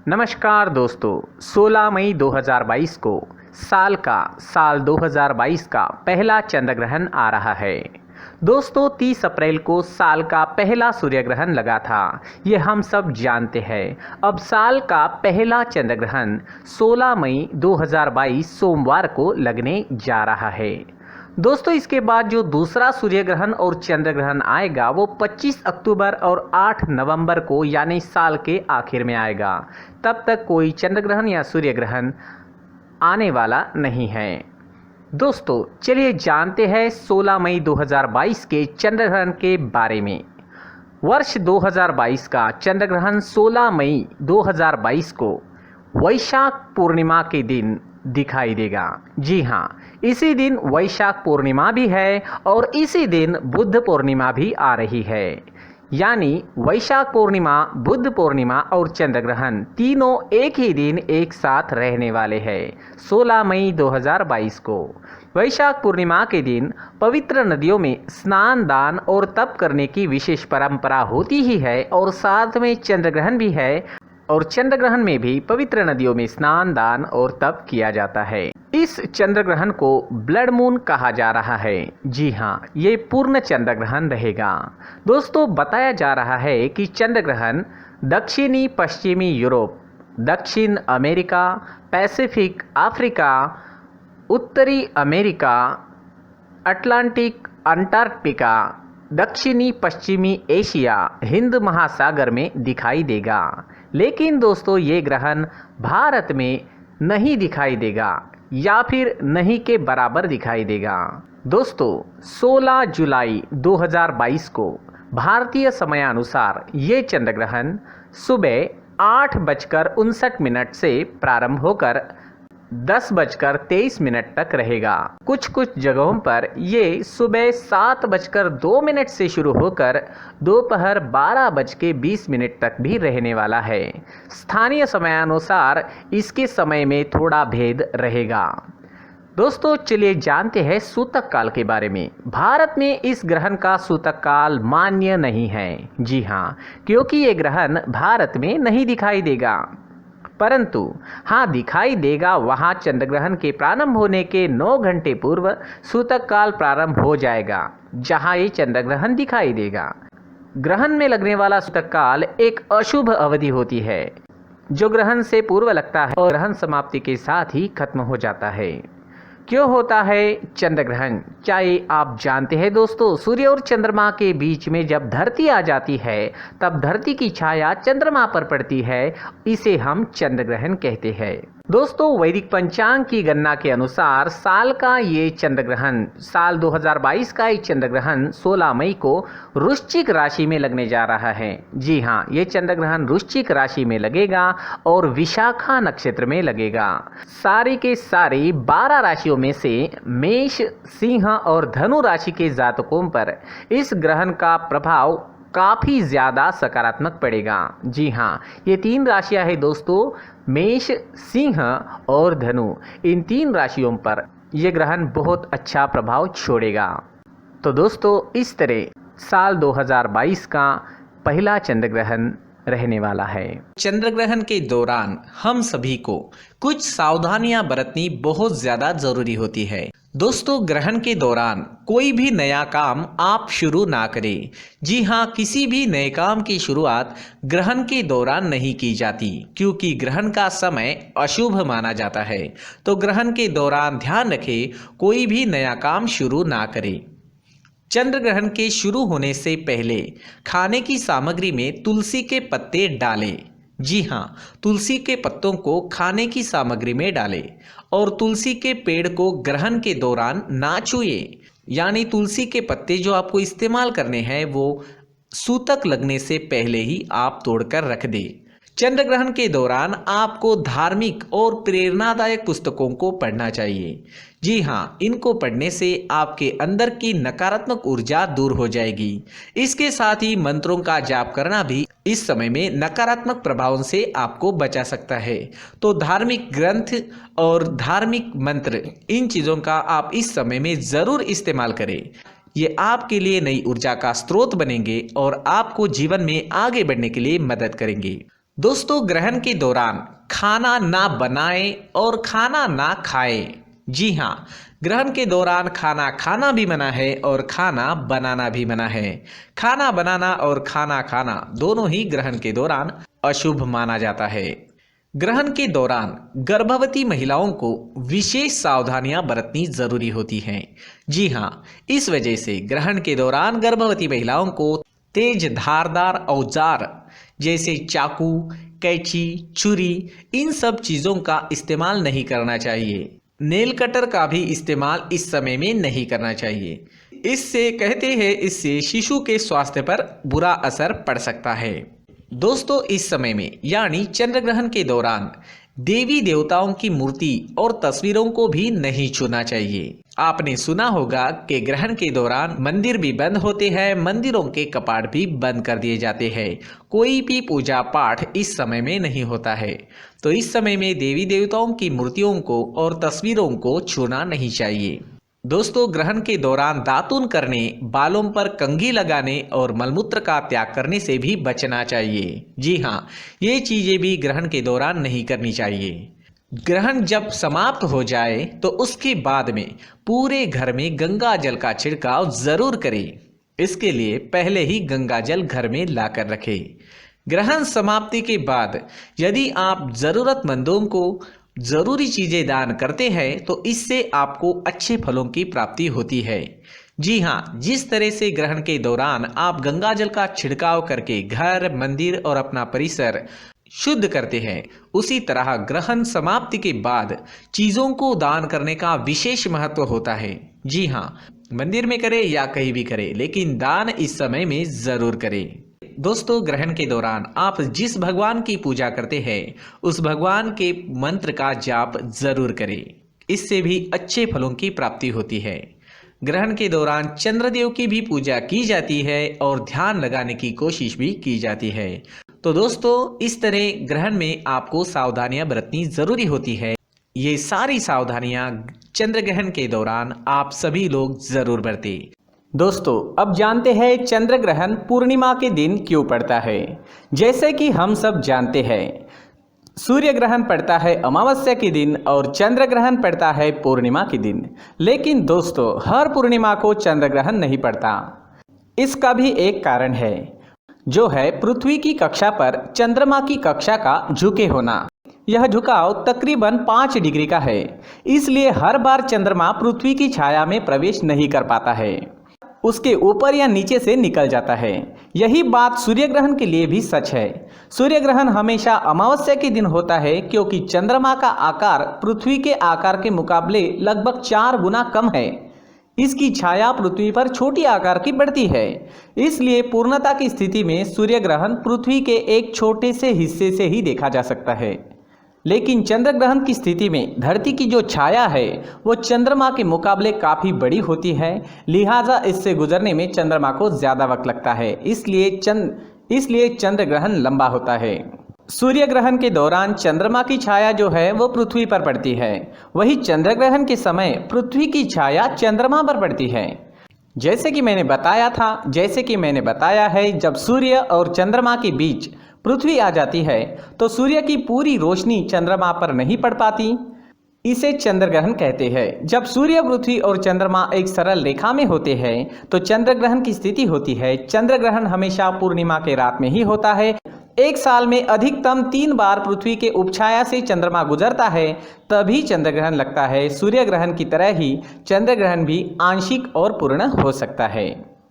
नमस्कार दोस्तों, 16 मई 2022 को साल 2022 का पहला चंद्र ग्रहण आ रहा है। दोस्तों 30 अप्रैल को साल का पहला सूर्य ग्रहण लगा था, ये हम सब जानते हैं। अब साल का पहला चंद्र ग्रहण 16 मई 2022 सोमवार को लगने जा रहा है। दोस्तों इसके बाद जो दूसरा सूर्य ग्रहण और चंद्र ग्रहण आएगा वो 25 अक्टूबर और 8 नवंबर को यानी साल के आखिर में आएगा। तब तक कोई चंद्र ग्रहण या सूर्य ग्रहण आने वाला नहीं है। दोस्तों चलिए जानते हैं 16 मई 2022 के चंद्र ग्रहण के बारे में। वर्ष 2022 का चंद्र ग्रहण 16 मई 2022 को वैशाख पूर्णिमा के दिन दिखाई देगा। जी हाँ, इसी दिन वैशाख पूर्णिमा भी है और इसी दिन बुद्ध पूर्णिमा भी आ रही है। यानी वैशाख पूर्णिमा, बुद्ध पूर्णिमा और चंद्र ग्रहण तीनों एक ही दिन एक साथ रहने वाले हैं 16 मई 2022 को। वैशाख पूर्णिमा के दिन पवित्र नदियों में स्नान, दान और तप करने की विशेष परंपरा होती ही है और साथ में चंद्र ग्रहण भी है और चंद्र ग्रहण में भी पवित्र नदियों में स्नान, दान और तप किया जाता है। इस चंद्र ग्रहण को ब्लड मून कहा जा रहा है। जी हाँ, ये पूर्ण चंद्र ग्रहण रहेगा। दोस्तों बताया जा रहा है कि चंद्र ग्रहण दक्षिणी पश्चिमी यूरोप, दक्षिण अमेरिका, पैसिफिक, अफ्रीका, उत्तरी अमेरिका, अटलांटिक, अंटार्कटिका, दक्षिणी पश्चिमी एशिया, हिंद महासागर में दिखाई देगा। लेकिन दोस्तों ये ग्रहण भारत में नहीं दिखाई देगा या फिर नहीं के बराबर दिखाई देगा। दोस्तों 16 जुलाई 2022 को भारतीय समयानुसार ये चंद्र ग्रहण सुबह 8:59 से प्रारंभ होकर 10:23 तक रहेगा। कुछ जगहों पर ये सुबह 7:02 से शुरू होकर दोपहर 12:20 तक भी रहने वाला है। स्थानीय समयानुसार इसके समय में थोड़ा भेद रहेगा। दोस्तों चलिए जानते हैं सूतक काल के बारे में। भारत में इस ग्रहण का सूतक काल मान्य नहीं है। जी हाँ, क्योंकि ये ग्रहण भारत में नहीं दिखाई देगा, परंतु हाँ दिखाई देगा वहाँ चंद्र ग्रहण के प्रारंभ होने के 9 घंटे पूर्व सूतक काल प्रारंभ हो जाएगा, जहाँ ये चंद्र ग्रहण दिखाई देगा। ग्रहण में लगने वाला सूतक काल एक अशुभ अवधि होती है जो ग्रहण से पूर्व लगता है और ग्रहण समाप्ति के साथ ही खत्म हो जाता है। क्यों होता है चंद्र ग्रहण? क्या ये आप जानते हैं दोस्तों? सूर्य और चंद्रमा के बीच में जब धरती आ जाती है तब धरती की छाया चंद्रमा पर पड़ती है, इसे हम चंद्र ग्रहण कहते हैं। दोस्तों वैदिक पंचांग की गणना के अनुसार साल का ये चंद्र ग्रहण, साल 2022 का ये चंद्र ग्रहण 16 मई को वृश्चिक राशि में लगने जा रहा है। जी हाँ, ये चंद्र ग्रहण वृश्चिक राशि में लगेगा और विशाखा नक्षत्र में लगेगा। सारी के सारी 12 राशियों में से मेष, सिंह और धनु राशि के जातकों पर इस ग्रहण का प्रभाव काफ़ी ज़्यादा सकारात्मक पड़ेगा। जी हाँ, ये 3 राशियां हैं दोस्तों, मेष, सिंह और धनु। इन 3 राशियों पर यह ग्रहण बहुत अच्छा प्रभाव छोड़ेगा। तो दोस्तों इस तरह साल 2022 का पहला चंद्र ग्रहण रहने वाला है। चंद्र ग्रहण के दौरान हम सभी को कुछ सावधानियां बरतनी बहुत ज़्यादा ज़रूरी होती है। दोस्तों ग्रहण के दौरान कोई भी नया काम आप शुरू ना करें। जी हाँ, किसी भी नए काम की शुरुआत ग्रहण के दौरान नहीं की जाती, क्योंकि ग्रहण का समय अशुभ माना जाता है। तो ग्रहण के दौरान ध्यान रखें, कोई भी नया काम शुरू ना करें। चंद्र ग्रहण के शुरू होने से पहले खाने की सामग्री में तुलसी के पत्ते डालें। जी हाँ, तुलसी के पत्तों को खाने की सामग्री में डालें और तुलसी के पेड़ को ग्रहण के दौरान ना छुएं। यानी तुलसी के पत्ते जो आपको इस्तेमाल करने हैं वो सूतक लगने से पहले ही आप तोड़कर रख दें। चंद्र ग्रहण के दौरान आपको धार्मिक और प्रेरणादायक पुस्तकों को पढ़ना चाहिए। जी हाँ, इनको पढ़ने से आपके अंदर की नकारात्मक ऊर्जा दूर हो जाएगी। इसके साथ ही मंत्रों का जाप करना भी इस समय में नकारात्मक प्रभावों से आपको बचा सकता है। तो धार्मिक ग्रंथ और धार्मिक मंत्र, इन चीज़ों का आप इस समय में ज़रूर इस्तेमाल करें। ये आपके लिए नई ऊर्जा का स्रोत बनेंगे और आपको जीवन में आगे बढ़ने के लिए मदद करेंगे। दोस्तों, ग्रहण के दौरान खाना ना बनाएं और खाना ना खाएं। जी हाँ, ग्रहण के दौरान खाना खाना भी मना है और खाना बनाना भी मना है। खाना बनाना और खाना खाना दोनों ही ग्रहण के दौरान अशुभ माना जाता है। ग्रहण के दौरान गर्भवती महिलाओं को विशेष सावधानियां बरतनी जरूरी होती हैं। जी हाँ, इस वजह से ग्रहण के दौरान गर्भवती महिलाओं को तेज धारदार औजार जैसे चाकू, कैंची, छुरी, इन सब चीज़ों का इस्तेमाल नहीं करना चाहिए। नेल कटर का भी इस्तेमाल इस समय में नहीं करना चाहिए। इससे कहते हैं, इससे शिशु के स्वास्थ्य पर बुरा असर पड़ सकता है। दोस्तों, इस समय में यानी चंद्र ग्रहण के दौरान देवी देवताओं की मूर्ति और तस्वीरों को भी नहीं छूना चाहिए। आपने सुना होगा कि ग्रहण के दौरान मंदिर भी बंद होते हैं, मंदिरों के कपाट भी बंद कर दिए जाते हैं। कोई भी पूजा पाठ इस समय में नहीं होता है। तो इस समय में देवी देवताओं की मूर्तियों को और तस्वीरों को छूना नहीं चाहिए। दोस्तों, ग्रहण के दौरान दातून करने, बालों पर कंघी लगाने और मलमूत्र का त्याग करने से भी बचना चाहिए। जी हाँ, ये चीज़ें भी ग्रहण के दौरान नहीं करनी चाहिए। ग्रहण जब समाप्त हो जाए तो उसके बाद में पूरे घर में गंगा जल का छिड़काव जरूर करें। इसके लिए पहले ही गंगा जल घर में लाकर रखें। ग्रहण समाप्ति के बाद यदि आप ज़रूरतमंदों को जरूरी चीजें दान करते हैं तो इससे आपको अच्छे फलों की प्राप्ति होती है। जी हाँ, जिस तरह से ग्रहण के दौरान आप गंगा जल का छिड़काव करके घर, मंदिर और अपना परिसर शुद्ध करते हैं, उसी तरह ग्रहण समाप्ति के बाद चीजों को दान करने का विशेष महत्व होता है। जी हाँ, मंदिर में करें या कहीं भी करें, लेकिन दान इस समय में जरूर करें। दोस्तों, ग्रहण के दौरान आप जिस भगवान की पूजा करते हैं उस भगवान के मंत्र का जाप जरूर करें। इससे भी अच्छे फलों की प्राप्ति होती है। ग्रहण के दौरान चंद्रदेव की भी पूजा की जाती है और ध्यान लगाने की कोशिश भी की जाती है। तो दोस्तों, इस तरह ग्रहण में आपको सावधानियां बरतनी जरूरी होती है। ये सारी सावधानियां चंद्र ग्रहण के दौरान आप सभी लोग जरूर बरतें। दोस्तों, अब जानते हैं चंद्र ग्रहण पूर्णिमा के दिन क्यों पड़ता है। जैसे कि हम सब जानते हैं, सूर्य ग्रहण पड़ता है अमावस्या के दिन और चंद्र ग्रहण पड़ता है पूर्णिमा के दिन। लेकिन दोस्तों, हर पूर्णिमा को चंद्र ग्रहण नहीं पड़ता। इसका भी एक कारण है, जो है पृथ्वी की कक्षा पर चंद्रमा की कक्षा का झुके होना। यह झुकाव तकरीबन 5 डिग्री का है, इसलिए हर बार चंद्रमा पृथ्वी की छाया में प्रवेश नहीं कर पाता है, उसके ऊपर या नीचे से निकल जाता है। यही बात सूर्य ग्रहण के लिए भी सच है। सूर्य ग्रहण हमेशा अमावस्या के दिन होता है, क्योंकि चंद्रमा का आकार पृथ्वी के आकार के मुकाबले लगभग 4 गुना कम है। इसकी छाया पृथ्वी पर छोटी आकार की बढ़ती है, इसलिए पूर्णता की स्थिति में सूर्य ग्रहण पृथ्वी के एक छोटे से हिस्से से ही देखा जा सकता है। लेकिन चंद्र ग्रहण की स्थिति में धरती की जो छाया है वो चंद्रमा के मुकाबले काफ़ी बड़ी होती है, लिहाजा इससे गुजरने में चंद्रमा को ज़्यादा वक्त लगता है। इसलिए चंद्र ग्रहण लंबा होता है। सूर्य ग्रहण के दौरान चंद्रमा की छाया जो है वो पृथ्वी पर पड़ती है, वही चंद्र ग्रहण के समय पृथ्वी की छाया चंद्रमा पर पड़ती है। जैसे कि मैंने बताया है, जब सूर्य और चंद्रमा के बीच पृथ्वी आ जाती है तो सूर्य की पूरी रोशनी चंद्रमा पर नहीं पड़ पाती। इसे चंद्र ग्रहण कहते हैं। जब सूर्य, पृथ्वी और चंद्रमा एक सरल रेखा में होते हैं तो चंद्र ग्रहण की स्थिति होती है। चंद्र ग्रहण हमेशा पूर्णिमा के रात में ही होता है। एक साल में अधिकतम 3 बार पृथ्वी के उपछाया से चंद्रमा गुजरता है, तभी चंद्र ग्रहण लगता है। सूर्य ग्रहण की तरह ही चंद्र ग्रहण भी आंशिक और पूर्ण हो सकता है।